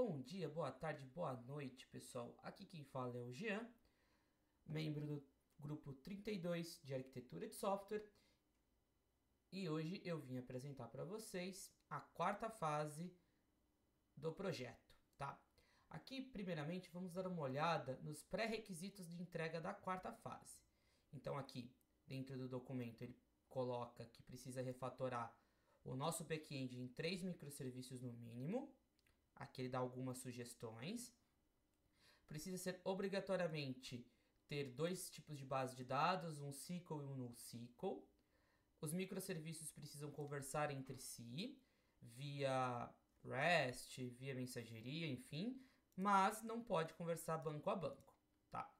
Bom dia, boa tarde, boa noite, pessoal. Aqui quem fala é o Jean, membro do grupo 32 de Arquitetura de Software. E hoje eu vim apresentar para vocês a quarta fase do projeto, tá? Aqui, primeiramente, vamos dar uma olhada nos pré-requisitos de entrega da quarta fase. Então, aqui, dentro do documento, ele coloca que precisa refatorar o nosso back-end em 3 microserviços no mínimo. Aqui ele dá algumas sugestões. Precisa ser obrigatoriamente ter 2 tipos de base de dados, um SQL e um NoSQL. Os microserviços precisam conversar entre si via REST, via mensageria, enfim, mas não pode conversar banco a banco, tá?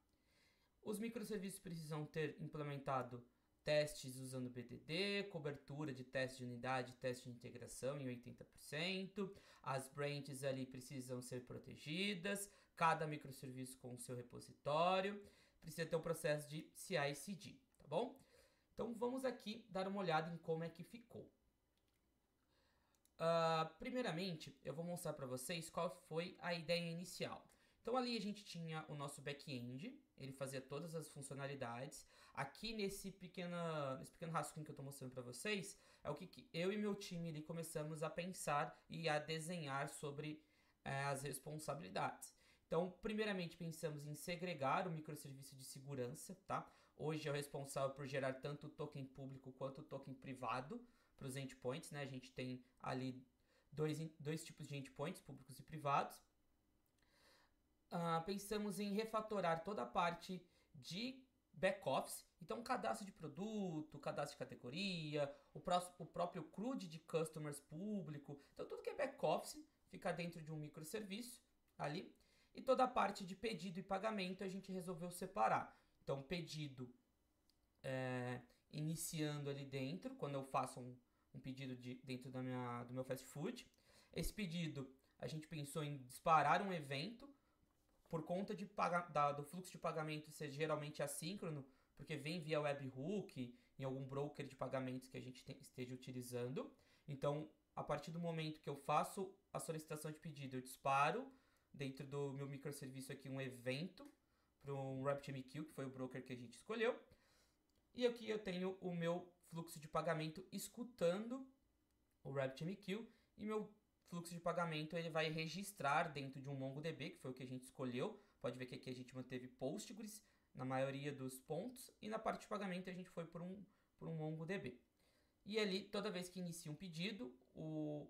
Os microserviços precisam ter implementado testes usando BDD, cobertura de teste de unidade, teste de integração em 80%, as branches ali precisam ser protegidas, cada microserviço com o seu repositório, precisa ter um processo de CI/CD, tá bom? Então vamos aqui dar uma olhada em como é que ficou. Primeiramente, eu vou mostrar para vocês qual foi a ideia inicial. Então ali a gente tinha o nosso back-end, ele fazia todas as funcionalidades. Aqui nesse pequeno rascunho que eu estou mostrando para vocês, é o que eu e meu time ali começamos a pensar e a desenhar sobre as responsabilidades. Então, primeiramente pensamos em segregar o microserviço de segurança, tá? Hoje é o responsável por gerar tanto o token público quanto o token privado para os endpoints, né? A gente tem ali dois tipos de endpoints, públicos e privados. Pensamos em refatorar toda a parte de back-office, então cadastro de produto, cadastro de categoria, o próprio CRUD de customers público, então tudo que é back-office fica dentro de um microserviço ali, e toda a parte de pedido e pagamento a gente resolveu separar. Então pedido iniciando ali dentro, quando eu faço um pedido dentro do meu fast food, esse pedido a gente pensou em disparar um evento, por conta do fluxo de pagamento ser geralmente assíncrono, porque vem via webhook em algum broker de pagamentos que a gente esteja utilizando. Então, a partir do momento que eu faço a solicitação de pedido, eu disparo dentro do meu microserviço aqui um evento para um RabbitMQ, que foi o broker que a gente escolheu. E aqui eu tenho o meu fluxo de pagamento escutando o RabbitMQ e meu fluxo de pagamento ele vai registrar dentro de um MongoDB, que foi o que a gente escolheu. Pode ver que aqui a gente manteve Postgres na maioria dos pontos e na parte de pagamento a gente foi por um MongoDB. E ali, toda vez que inicia um pedido, o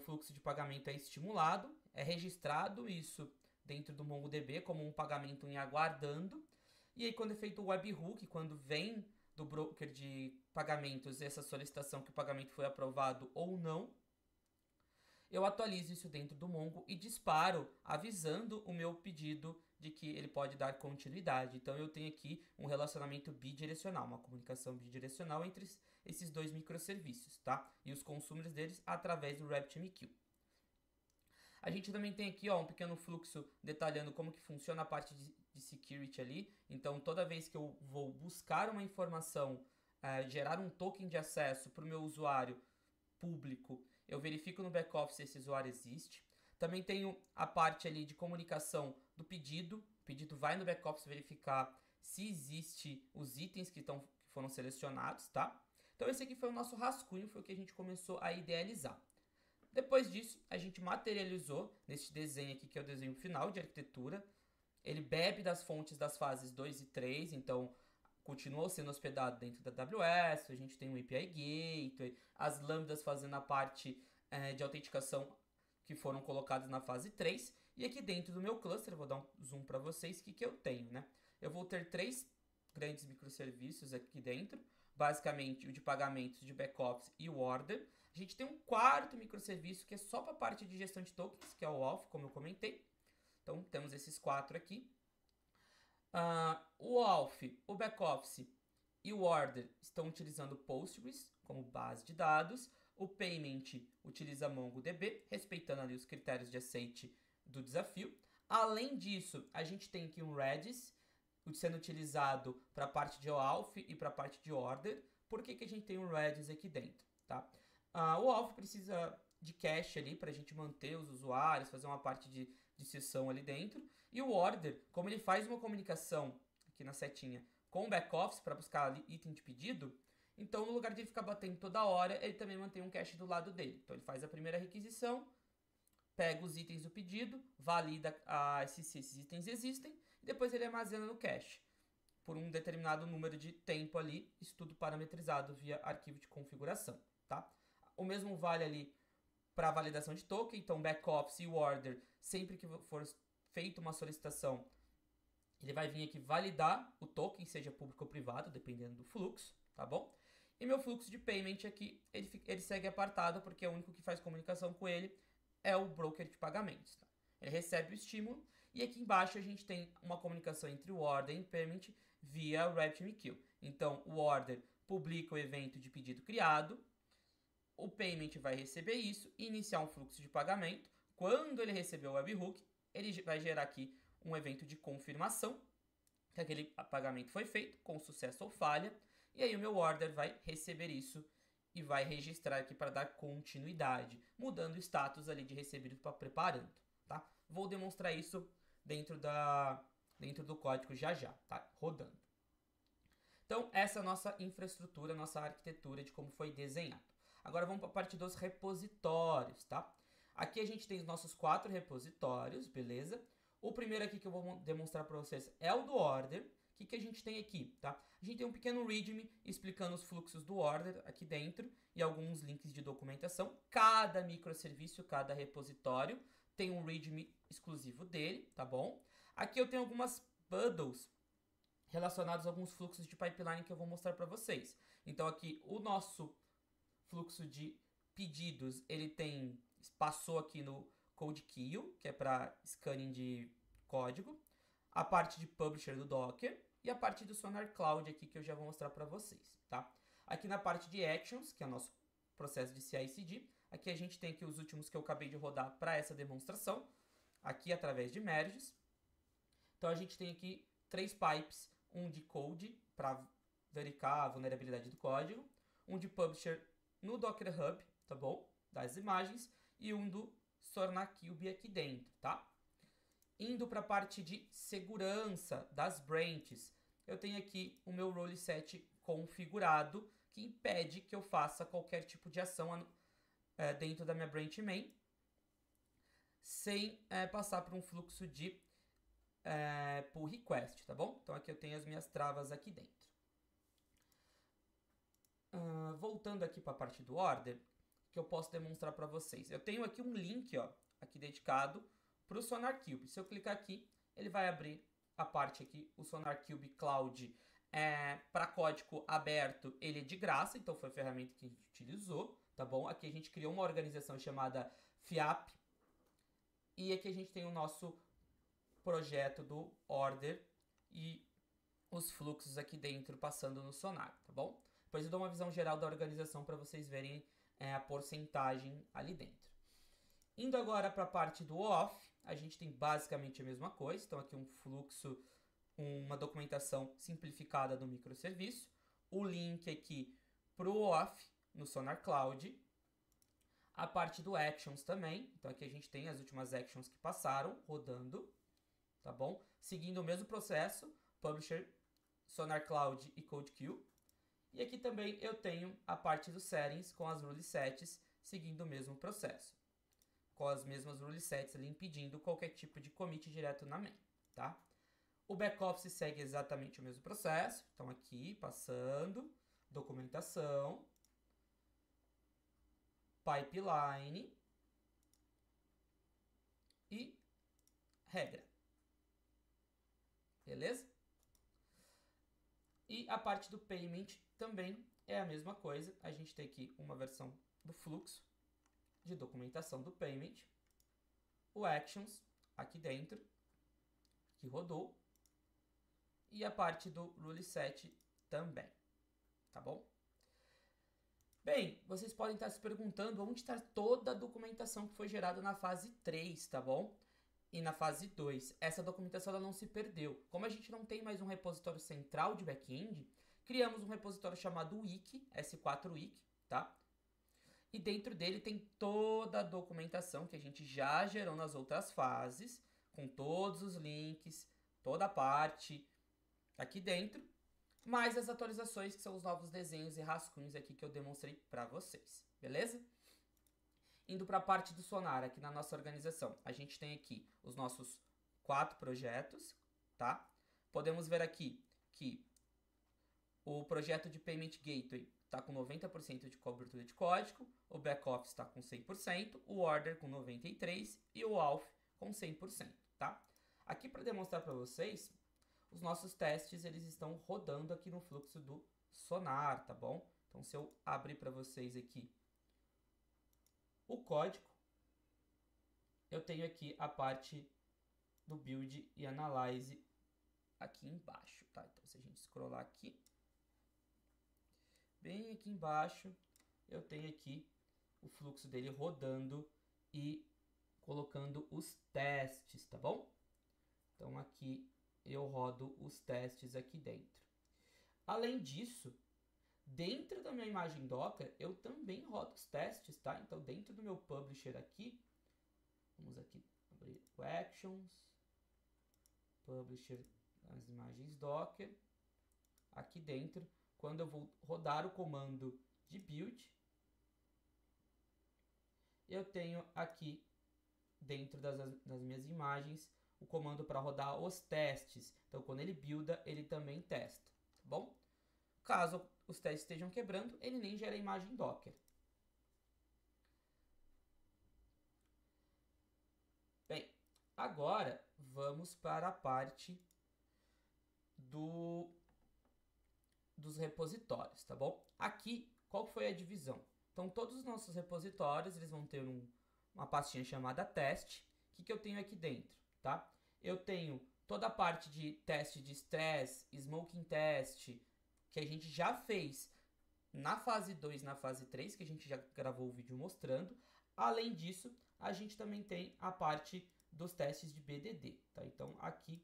fluxo de pagamento é estimulado, é registrado isso dentro do MongoDB como um pagamento em aguardando. E aí, quando é feito o webhook, quando vem do broker de pagamentos essa solicitação que o pagamento foi aprovado ou não, eu atualizo isso dentro do Mongo e disparo avisando o meu pedido de que ele pode dar continuidade. Então eu tenho aqui um relacionamento bidirecional, uma comunicação bidirecional entre esses dois microserviços, tá? E os consumers deles através do RabbitMQ. A gente também tem aqui um pequeno fluxo detalhando como que funciona a parte de security ali. Então toda vez que eu vou buscar uma informação, gerar um token de acesso para o meu usuário público, eu verifico no back-office se esse usuário existe. Também tenho a parte ali de comunicação do pedido. O pedido vai no back-office verificar se existe os itens que foram selecionados, tá? Então esse aqui foi o nosso rascunho, foi o que a gente começou a idealizar. Depois disso, a gente materializou nesse desenho aqui, que é o desenho final de arquitetura. Ele bebe das fontes das fases 2 e 3, então continuou sendo hospedado dentro da AWS, a gente tem um API Gateway, as lambdas fazendo a parte de autenticação que foram colocadas na fase 3. E aqui dentro do meu cluster, vou dar um zoom para vocês, o que eu tenho, né? Eu vou ter 3 grandes microserviços aqui dentro, basicamente o de pagamentos, de back-office e o order. A gente tem um quarto microserviço que é só para a parte de gestão de tokens, que é o auth, como eu comentei. Então temos esses 4 aqui. O auth, o back-office e o order estão utilizando Postgres como base de dados. O payment utiliza MongoDB, respeitando ali os critérios de aceite do desafio. Além disso, a gente tem aqui um Redis sendo utilizado para a parte de auth e para a parte de order. Por que a gente tem um Redis aqui dentro? Tá? O auth precisa de cache ali para a gente manter os usuários, fazer uma parte de sessão ali dentro. E o order, como ele faz uma comunicação aqui na setinha com o back-office para buscar ali item de pedido, então no lugar de ele ficar batendo toda hora, ele também mantém um cache do lado dele. Então ele faz a primeira requisição, pega os itens do pedido, valida se esses itens existem, e depois ele armazena no cache por um determinado número de tempo ali, isso tudo parametrizado via arquivo de configuração, tá? O mesmo vale ali para validação de token, então back-office e o order, sempre que for feita uma solicitação, ele vai vir aqui validar o token, seja público ou privado, dependendo do fluxo, tá bom? E meu fluxo de payment aqui, ele segue apartado, porque o único que faz comunicação com ele é o broker de pagamentos, tá? Ele recebe o estímulo, e aqui embaixo a gente tem uma comunicação entre o order e o payment via RabbitMQ. Então, o order publica o evento de pedido criado, o payment vai receber isso, iniciar um fluxo de pagamento. Quando ele receber o webhook, ele vai gerar aqui um evento de confirmação que aquele pagamento foi feito com sucesso ou falha, e aí o meu order vai receber isso e vai registrar aqui para dar continuidade, mudando o status ali de recebido para preparando, tá? Vou demonstrar isso dentro do código já, tá? Rodando. Então, essa é a nossa infraestrutura, nossa arquitetura de como foi desenhado. Agora vamos para a parte dos repositórios, tá? Aqui a gente tem os nossos 4 repositórios, beleza? O primeiro aqui que eu vou demonstrar para vocês é o do order. O que a gente tem aqui, tá? A gente tem um pequeno readme explicando os fluxos do order aqui dentro e alguns links de documentação. Cada microserviço, cada repositório tem um readme exclusivo dele, tá bom? Aqui eu tenho algumas bundles relacionados a alguns fluxos de pipeline que eu vou mostrar para vocês. Então aqui o nosso fluxo de pedidos, ele passou aqui no CodeKeal, que é para scanning de código, a parte de publisher do Docker e a parte do Sonar Cloud aqui que eu já vou mostrar para vocês, tá? Aqui na parte de actions, que é o nosso processo de CI/CD, aqui a gente tem aqui os últimos que eu acabei de rodar para essa demonstração, aqui através de merges. Então a gente tem aqui 3 pipes, um de code para verificar a vulnerabilidade do código, um de publisher no Docker Hub, tá bom? Das imagens, e um do SonarQube aqui dentro, tá? Indo para a parte de segurança das branches, eu tenho aqui o meu role set configurado, que impede que eu faça qualquer tipo de ação dentro da minha branch main, sem passar por um fluxo de pull request, tá bom? Então aqui eu tenho as minhas travas aqui dentro. Voltando aqui para a parte do order, que eu posso demonstrar para vocês. Eu tenho aqui um link, ó, aqui dedicado para o SonarQube. Se eu clicar aqui, ele vai abrir a parte aqui, o SonarQube Cloud para código aberto, ele é de graça, então foi a ferramenta que a gente utilizou, tá bom? Aqui a gente criou uma organização chamada FIAP, e aqui a gente tem o nosso projeto do order e os fluxos aqui dentro passando no Sonar, tá bom? Depois eu dou uma visão geral da organização para vocês verem a porcentagem ali dentro. Indo agora para a parte do off, a gente tem basicamente a mesma coisa. Então aqui um fluxo, uma documentação simplificada do microserviço. O link aqui para o off no Sonar Cloud. A parte do actions também. Então aqui a gente tem as últimas actions que passaram rodando, tá bom? Seguindo o mesmo processo, Publisher, Sonar Cloud e CodeQueue. E aqui também eu tenho a parte dos settings com as rule sets seguindo o mesmo processo. Com as mesmas rule sets ali impedindo qualquer tipo de commit direto na main, tá? O back-office segue exatamente o mesmo processo. Então aqui, passando, documentação, pipeline e regra. Beleza? E a parte do payment também é a mesma coisa. A gente tem aqui uma versão do fluxo de documentação do payment, o actions aqui dentro, que rodou, e a parte do rule set também, tá bom? Bem, vocês podem estar se perguntando onde está toda a documentação que foi gerada na fase 3, tá bom? E na fase 2, essa documentação ela não se perdeu. Como a gente não tem mais um repositório central de back-end, criamos um repositório chamado wiki, S4wiki, tá? E dentro dele tem toda a documentação que a gente já gerou nas outras fases, com todos os links, toda a parte aqui dentro, mais as atualizações que são os novos desenhos e rascunhos aqui que eu demonstrei para vocês, beleza? Indo para a parte do Sonar, aqui na nossa organização, a gente tem aqui os nossos 4 projetos, tá? Podemos ver aqui que o projeto de Payment Gateway está com 90% de cobertura de código, o Backoffice está com 100%, o Order com 93% e o Auth com 100%, tá? Aqui para demonstrar para vocês, os nossos testes eles estão rodando aqui no fluxo do Sonar, tá bom? Então se eu abrir para vocês aqui o código, eu tenho aqui a parte do Build e Analyze aqui embaixo, tá? Então se a gente scrollar aqui, bem aqui embaixo, eu tenho aqui o fluxo dele rodando e colocando os testes, tá bom? Então aqui eu rodo os testes aqui dentro. Além disso, dentro da minha imagem Docker, eu também rodo os testes, tá? Então dentro do meu publisher aqui, vamos aqui abrir o Actions, Publisher, as imagens Docker, aqui dentro, quando eu vou rodar o comando de build, eu tenho aqui dentro das minhas imagens o comando para rodar os testes. Então quando ele builda, ele também testa, tá bom? Caso os testes estejam quebrando, ele nem gera imagem Docker. Bem, agora vamos para a parte dos repositórios, tá bom? Aqui, qual foi a divisão? Então, todos os nossos repositórios, eles vão ter uma pastinha chamada teste. O que eu tenho aqui dentro, tá? Eu tenho toda a parte de teste de stress, smoking test, que a gente já fez na fase 2, na fase 3, que a gente já gravou o vídeo mostrando. Além disso, a gente também tem a parte dos testes de BDD, tá? Então, aqui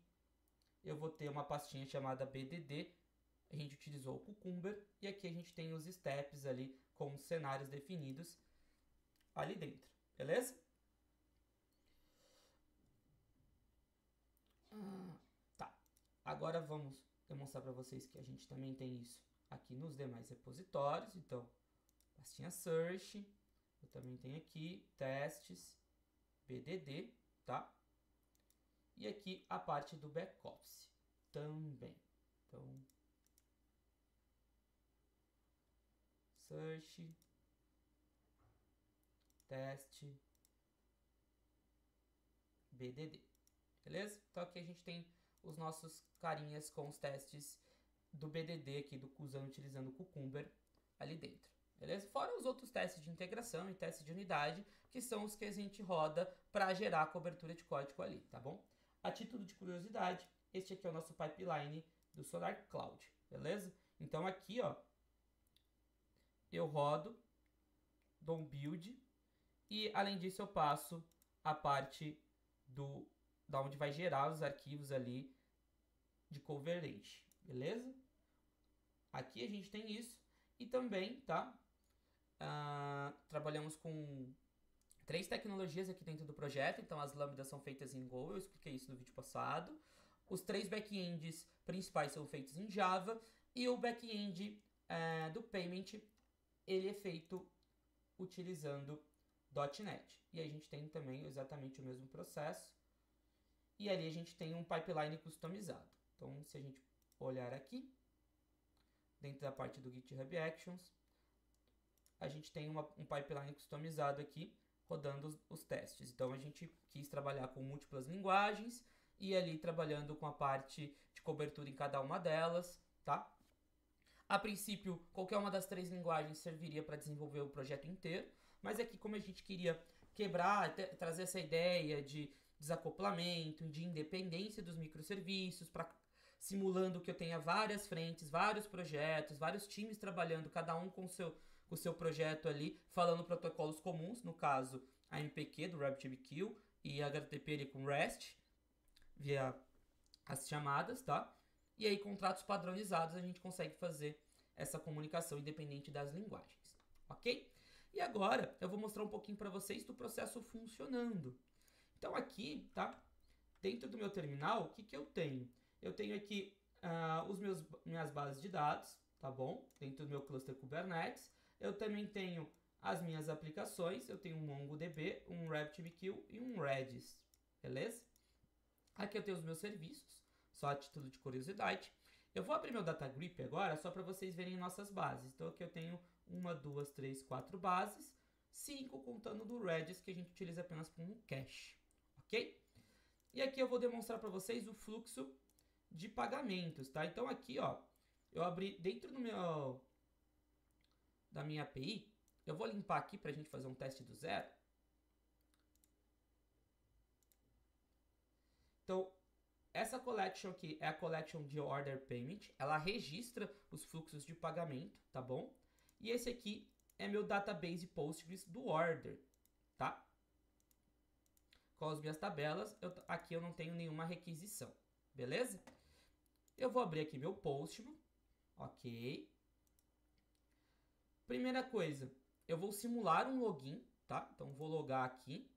eu vou ter uma pastinha chamada BDD, a gente utilizou o Cucumber, e aqui a gente tem os steps ali com os cenários definidos ali dentro, beleza? Tá, agora vamos demonstrar para vocês que a gente também tem isso aqui nos demais repositórios. Então, pastinha search, eu também tenho aqui testes, BDD, tá? E aqui a parte do back-office também. Então, search, teste, BDD, beleza? Então aqui a gente tem os nossos carinhas com os testes do BDD aqui, utilizando o Cucumber ali dentro, beleza? Fora os outros testes de integração e testes de unidade, que são os que a gente roda para gerar a cobertura de código ali, tá bom? A título de curiosidade, este aqui é o nosso pipeline do Sonar Cloud, beleza? Então aqui, ó, eu rodo, dou um build e além disso eu passo a parte da onde vai gerar os arquivos ali de coverage, beleza? Aqui a gente tem isso e também, tá? Trabalhamos com 3 tecnologias aqui dentro do projeto. Então as lambdas são feitas em Go, eu expliquei isso no vídeo passado. Os 3 backends principais são feitos em Java e o back-end do Payment ele é feito utilizando .NET. E a gente tem também exatamente o mesmo processo. E ali a gente tem um pipeline customizado. Então, se a gente olhar aqui, dentro da parte do GitHub Actions, a gente tem um pipeline customizado aqui, rodando os testes. Então, a gente quis trabalhar com múltiplas linguagens e ali trabalhando com a parte de cobertura em cada uma delas, tá? A princípio, qualquer uma das 3 linguagens serviria para desenvolver o projeto inteiro, mas aqui como a gente queria quebrar, trazer essa ideia de desacoplamento, de independência dos microserviços, simulando que eu tenha várias frentes, vários projetos, vários times trabalhando, cada um com o seu projeto ali, falando protocolos comuns, no caso a MPQ do RabbitMQ e HTTP ali com REST, via as chamadas, tá? E aí, contratos padronizados, a gente consegue fazer essa comunicação independente das linguagens, ok? E agora eu vou mostrar um pouquinho para vocês do processo funcionando. Então aqui, tá? Dentro do meu terminal, o que que eu tenho? Eu tenho aqui minhas bases de dados, tá bom? Dentro do meu cluster Kubernetes. Eu também tenho as minhas aplicações. Eu tenho um MongoDB, um RabbitMQ e um Redis, beleza? Aqui eu tenho os meus serviços, só a título de curiosidade. Eu vou abrir meu DataGrip agora, só para vocês verem nossas bases. Então aqui eu tenho 1, 2, 3, 4 bases, 5 contando do Redis, que a gente utiliza apenas como cache, ok? E aqui eu vou demonstrar para vocês o fluxo de pagamentos, tá? Então aqui, ó, eu abri dentro da minha API, eu vou limpar aqui para a gente fazer um teste do zero. Então, essa collection aqui é a collection de order payment, ela registra os fluxos de pagamento, tá bom? E esse aqui é meu database Postgres do order, tá? Com as minhas tabelas, aqui eu não tenho nenhuma requisição, beleza? Eu vou abrir aqui meu Postman, ok? Primeira coisa, eu vou simular um login, tá? Então vou logar aqui.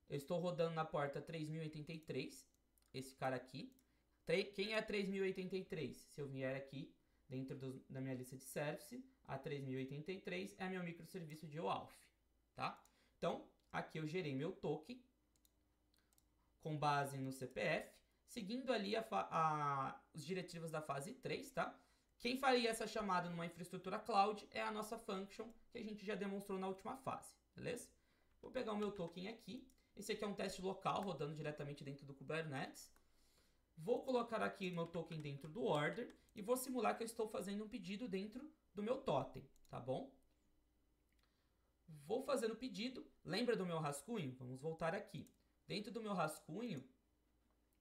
Eu estou rodando na porta 3083, esse cara aqui. Quem é 3083? Se eu vier aqui dentro da minha lista de service, a 3083 é meu microserviço de OAuth, tá? Então, aqui eu gerei meu token com base no CPF, seguindo ali os diretivos da fase 3, tá? Quem faria essa chamada numa infraestrutura cloud é a nossa function, que a gente já demonstrou na última fase, beleza? Vou pegar o meu token aqui. Esse aqui é um teste local, rodando diretamente dentro do Kubernetes. Vou colocar aqui meu token dentro do order e vou simular que eu estou fazendo um pedido dentro do meu totem, tá bom? Vou fazendo o pedido. Lembra do meu rascunho? Vamos voltar aqui. Dentro do meu rascunho,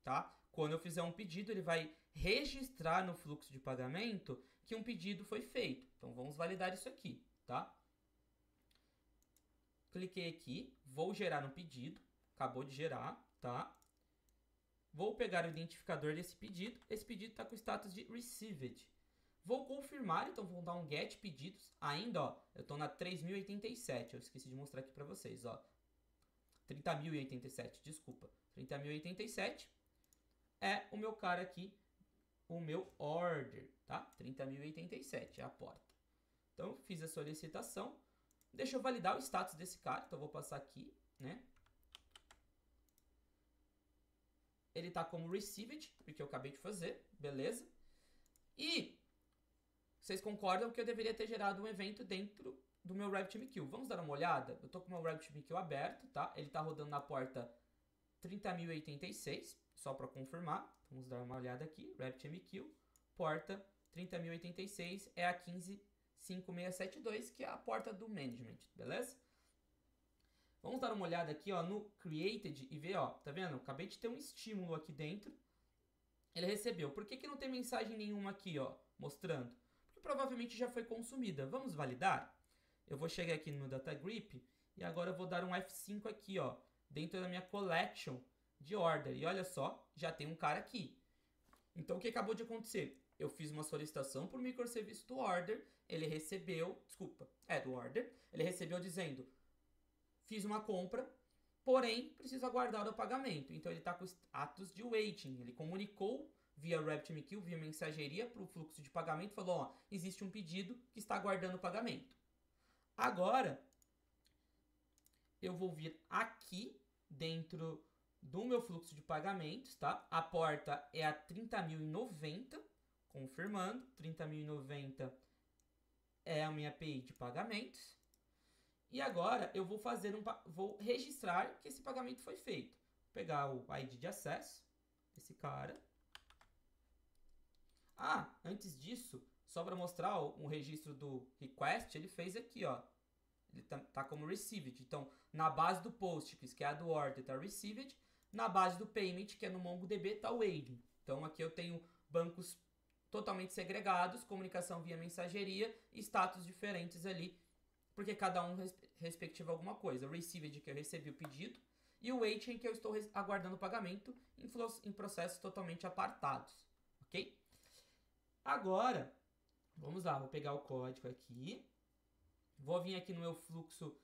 tá? Quando eu fizer um pedido, ele vai registrar no fluxo de pagamento que um pedido foi feito. Então, vamos validar isso aqui, tá? Cliquei aqui, vou gerar um pedido. Acabou de gerar, tá? Vou pegar o identificador desse pedido. Esse pedido está com o status de received. Vou confirmar, então vou dar um get pedidos. Ainda, ó, eu estou na 3087. Eu esqueci de mostrar aqui para vocês, ó. 30.087, desculpa. 30.087 é o meu cara aqui, o meu order, tá? 30.087 é a porta. Então, fiz a solicitação. Deixa eu validar o status desse cara. Então, eu vou passar aqui, né? Ele tá como received, porque eu acabei de fazer, beleza? E vocês concordam que eu deveria ter gerado um evento dentro do meu RabbitMQ. Vamos dar uma olhada? Eu tô com o meu RabbitMQ aberto, tá? Ele tá rodando na porta 30.086, só para confirmar. Vamos dar uma olhada aqui, RabbitMQ, porta 30.086 é a 15.5672, que é a porta do management, beleza? Vamos dar uma olhada aqui, ó, no created e ver, ó, tá vendo? Acabei de ter um estímulo aqui dentro. Ele recebeu. Por que que não tem mensagem nenhuma aqui, ó, mostrando? Porque provavelmente já foi consumida. Vamos validar? Eu vou chegar aqui no meu DataGrip e agora eu vou dar um F5 aqui, ó, dentro da minha collection de order. E olha só, já tem um cara aqui. Então, o que acabou de acontecer? Eu fiz uma solicitação por microserviço do order, ele recebeu, do order, ele recebeu dizendo, fiz uma compra, porém, preciso aguardar o pagamento. Então, ele está com status de waiting. Ele comunicou via RabbitMQ, via mensageria para o fluxo de pagamento, falou, ó, existe um pedido que está aguardando o pagamento. Agora, eu vou vir aqui dentro do meu fluxo de pagamentos, tá? A porta é a 30.090, confirmando, 30.090 é a minha API de pagamentos. E agora eu vou vou registrar que esse pagamento foi feito. Vou pegar o ID de acesso desse cara. Ah, antes disso, só para mostrar o registro do request, ele fez aqui, ó. Ele tá como received. Então, na base do Postgres, que é a do order, tá received. Na base do payment, que é no MongoDB, tá waiting. Então, aqui eu tenho bancos totalmente segregados, comunicação via mensageria e status diferentes ali, porque cada um respectiva alguma coisa. O received, que eu recebi o pedido, e o waiting, que eu estou aguardando o pagamento em processos totalmente apartados, ok? Agora, vamos lá, vou pegar o código aqui. Vou vir aqui no meu fluxo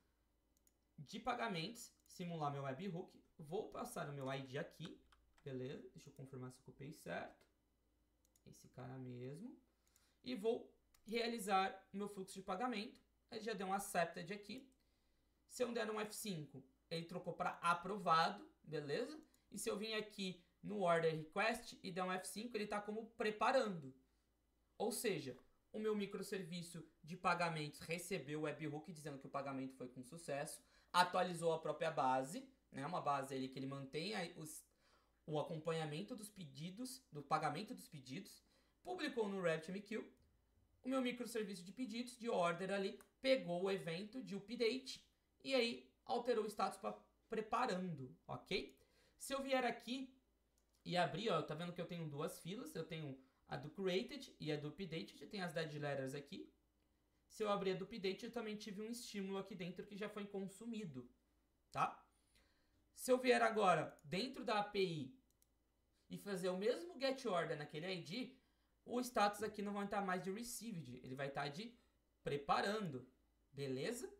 de pagamentos, simular meu webhook. Vou passar o meu ID aqui, beleza? Deixa eu confirmar se eu copiei certo. Esse cara mesmo. E vou realizar o meu fluxo de pagamento. Ele já deu um accepted aqui. Se eu der um F5, ele trocou para aprovado, beleza? E se eu vir aqui no order request e der um F5, ele está como preparando. Ou seja, o meu microserviço de pagamentos recebeu o webhook dizendo que o pagamento foi com sucesso, atualizou a própria base, né? Uma base ali que ele mantém o acompanhamento dos pedidos, do pagamento dos pedidos, publicou no RabbitMQ. O meu microserviço de pedidos, de order ali, pegou o evento de update e aí alterou o status para preparando, ok? Se eu vier aqui e abrir, ó, tá vendo que eu tenho duas filas, eu tenho a do created e a do update, já tem as dead letters aqui. Se eu abrir a do update, eu também tive um estímulo aqui dentro que já foi consumido, tá? Se eu vier agora dentro da API e fazer o mesmo get order naquele ID, o status aqui não vai estar mais de received, ele vai estar de preparando, beleza?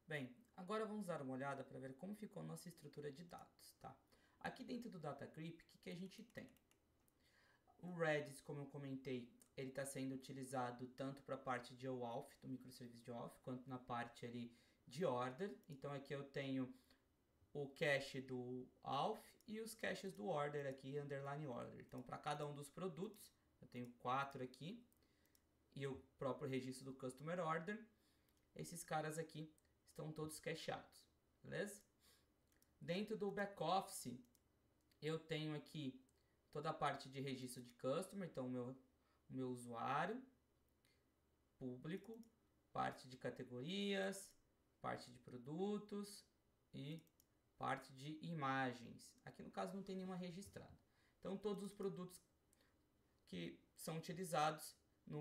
Bem, agora vamos dar uma olhada para ver como ficou a nossa estrutura de dados, tá? Aqui dentro do Data Creep, o que a gente tem? O Redis, como eu comentei, ele está sendo utilizado tanto para a parte de OAuth, do microserviço de OAuth, quanto na parte ali de order. Então aqui eu tenho o cache do auth e os caches do order aqui, underline order. Então para cada um dos produtos, eu tenho 4 aqui, e o próprio registro do customer order, esses caras aqui estão todos cacheados, beleza? Dentro do back-office, eu tenho aqui toda a parte de registro de customer, então o meu usuário, público, parte de categorias, parte de produtos e parte de imagens. Aqui no caso não tem nenhuma registrada. Então todos os produtos que são utilizados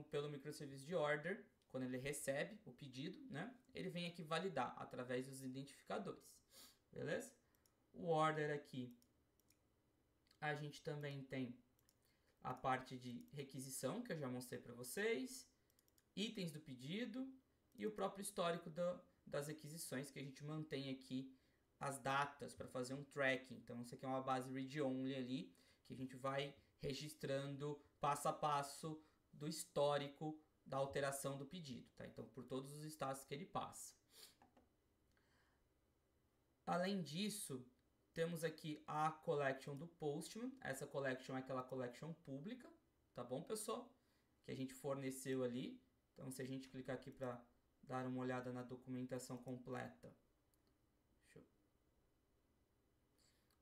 pelo microserviço de order, quando ele recebe o pedido, né, ele vem aqui validar através dos identificadores, beleza? O order aqui, a gente também tem a parte de requisição, que eu já mostrei para vocês, itens do pedido e o próprio histórico das requisições, que a gente mantém aqui as datas para fazer um tracking. Então isso aqui é uma base read-only ali, que a gente vai registrando passo a passo do histórico da alteração do pedido, tá? Então por todos os status que ele passa. Além disso, temos aqui a collection do Postman. Essa collection é aquela collection pública, tá bom, pessoal? Que a gente forneceu ali. Então, se a gente clicar aqui para dar uma olhada na documentação completa,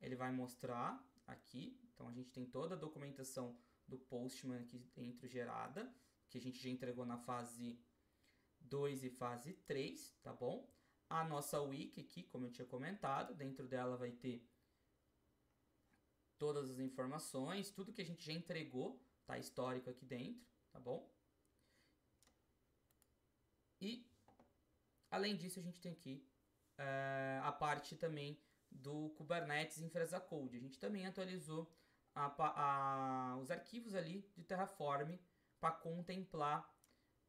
ele vai mostrar aqui. Então, a gente tem toda a documentação do Postman aqui dentro gerada, que a gente já entregou na fase 2 e fase 3, tá bom? A nossa wiki aqui, como eu tinha comentado, dentro dela vai ter todas as informações, tudo que a gente já entregou, tá histórico aqui dentro, tá bom? E, além disso, a gente tem aqui a parte também do Kubernetes Infra Code. A gente também atualizou os arquivos ali de Terraform para contemplar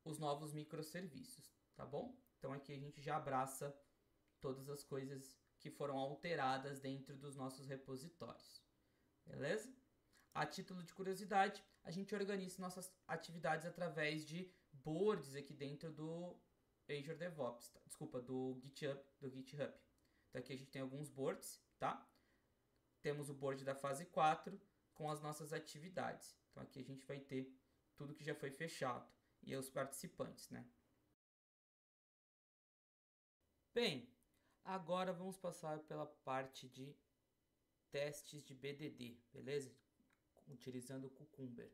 os novos microserviços, tá bom? Então aqui a gente já abraça todas as coisas que foram alteradas dentro dos nossos repositórios, beleza? A título de curiosidade, a gente organiza nossas atividades através de boards aqui dentro do Azure DevOps, tá? Desculpa, do GitHub. Então aqui a gente tem alguns boards, tá? Temos o board da fase 4 com as nossas atividades. Então aqui a gente vai ter tudo que já foi fechado e os participantes, né? Bem, agora vamos passar pela parte de testes de BDD, beleza? Utilizando o Cucumber.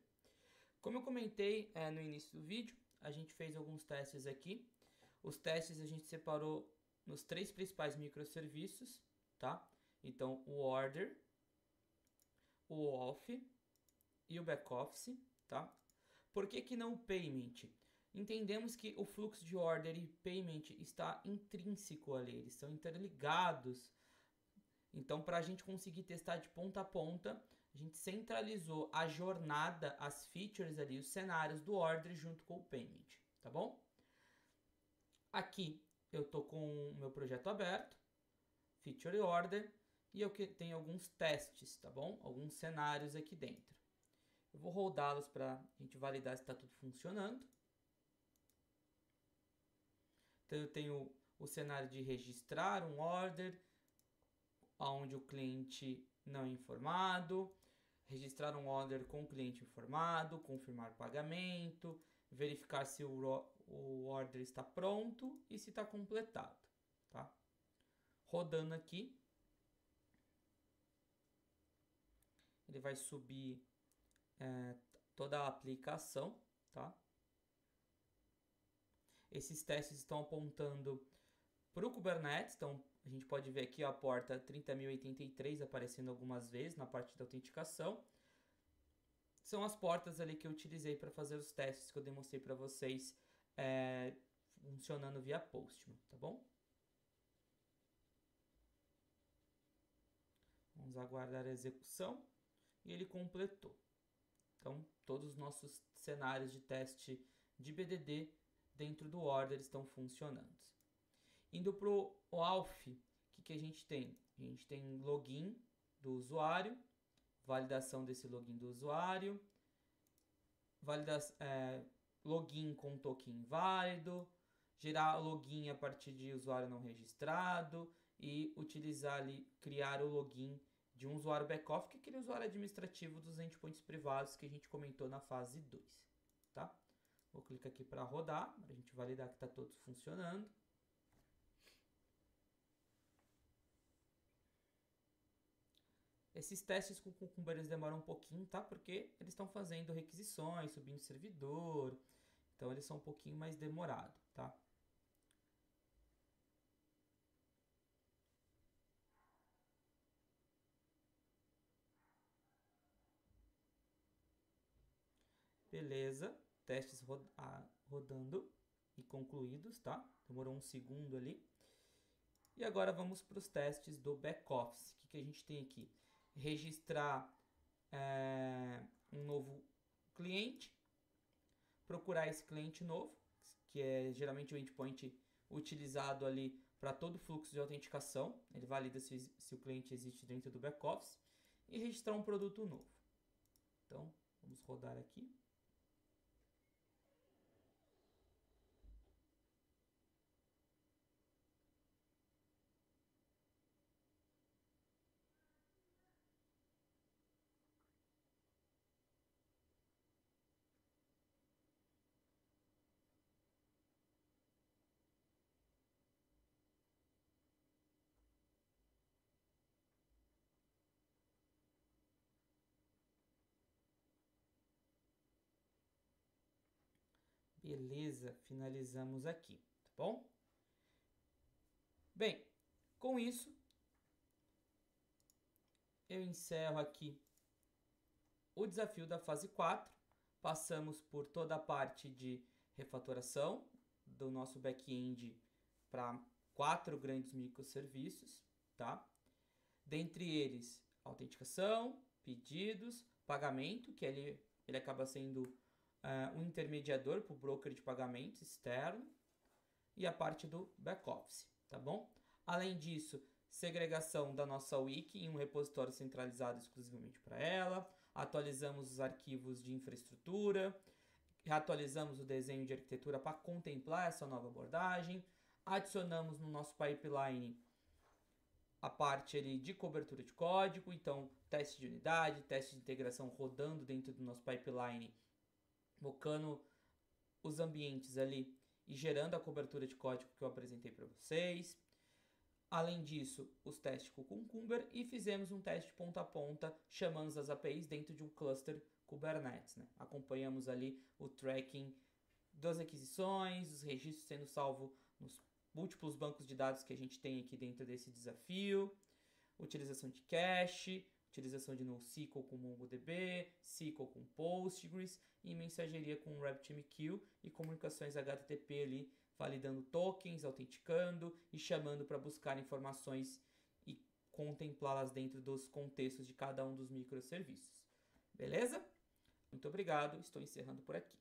Como eu comentei no início do vídeo, a gente fez alguns testes aqui. Os testes a gente separou nos 3 principais microserviços, tá? Então, o order, o auth e o backoffice, tá? Por que não o payment? Entendemos que o fluxo de order e payment está intrínseco ali, eles são interligados. Então, para a gente conseguir testar de ponta a ponta, a gente centralizou a jornada, as features ali, os cenários do order junto com o payment, tá bom? Aqui eu tô com o meu projeto aberto, Feature Order, e eu tenho alguns testes, tá bom? Alguns cenários aqui dentro. Eu vou rodá-los para a gente validar se está tudo funcionando. Então eu tenho o cenário de registrar um order, onde o cliente não é informado, registrar um order com o cliente informado, confirmar pagamento, verificar se o order está pronto e se está completado, tá? Rodando aqui, ele vai subir toda a aplicação, tá? Esses testes estão apontando para o Kubernetes, então a gente pode ver aqui a porta 30.083 aparecendo algumas vezes na parte da autenticação. São as portas ali que eu utilizei para fazer os testes que eu demonstrei para vocês funcionando via Postman, tá bom? Vamos aguardar a execução e ele completou. Então, todos os nossos cenários de teste de BDD dentro do Order estão funcionando. Indo para o ALF, o que a gente tem? A gente tem login do usuário, validação desse login do usuário, login com token inválido, gerar login a partir de usuário não registrado e utilizar ali, criar o login de um usuário back-off, que é aquele usuário administrativo dos endpoints privados que a gente comentou na fase 2, tá? Vou clicar aqui para rodar, para a gente validar que está todo funcionando. Esses testes com Cucumber eles demoram um pouquinho, tá? Porque eles estão fazendo requisições, subindo servidor, então eles são um pouquinho mais demorados, tá? Beleza, testes rodando e concluídos, tá? Demorou um segundo ali. E agora vamos para os testes do back-office. O que a gente tem aqui? Registrar um novo cliente, procurar esse cliente novo, que é geralmente o endpoint utilizado ali para todo o fluxo de autenticação. Ele valida se o cliente existe dentro do back-office e registrar um produto novo. Então, vamos rodar aqui. Beleza, finalizamos aqui, tá bom? Bem, com isso, eu encerro aqui o desafio da fase 4. Passamos por toda a parte de refatoração do nosso back-end para 4 grandes microserviços, tá? Dentre eles, autenticação, pedidos, pagamento, que ele acaba sendo um intermediador para o broker de pagamentos externo, e a parte do back-office, tá bom? Além disso, segregação da nossa wiki em um repositório centralizado exclusivamente para ela, atualizamos os arquivos de infraestrutura, atualizamos o desenho de arquitetura para contemplar essa nova abordagem, adicionamos no nosso pipeline a parte ali de cobertura de código, então teste de unidade, teste de integração rodando dentro do nosso pipeline, focando os ambientes ali e gerando a cobertura de código que eu apresentei para vocês. Além disso, os testes com o Cucumber e fizemos um teste ponta a ponta, chamando as APIs dentro de um cluster Kubernetes, né? Acompanhamos ali o tracking das aquisições, os registros sendo salvos nos múltiplos bancos de dados que a gente tem aqui dentro desse desafio, utilização de cache, utilização de NoSQL com MongoDB, SQL com Postgres e mensageria com RabbitMQ e comunicações HTTP ali, validando tokens, autenticando e chamando para buscar informações e contemplá-las dentro dos contextos de cada um dos microserviços. Beleza? Muito obrigado, estou encerrando por aqui.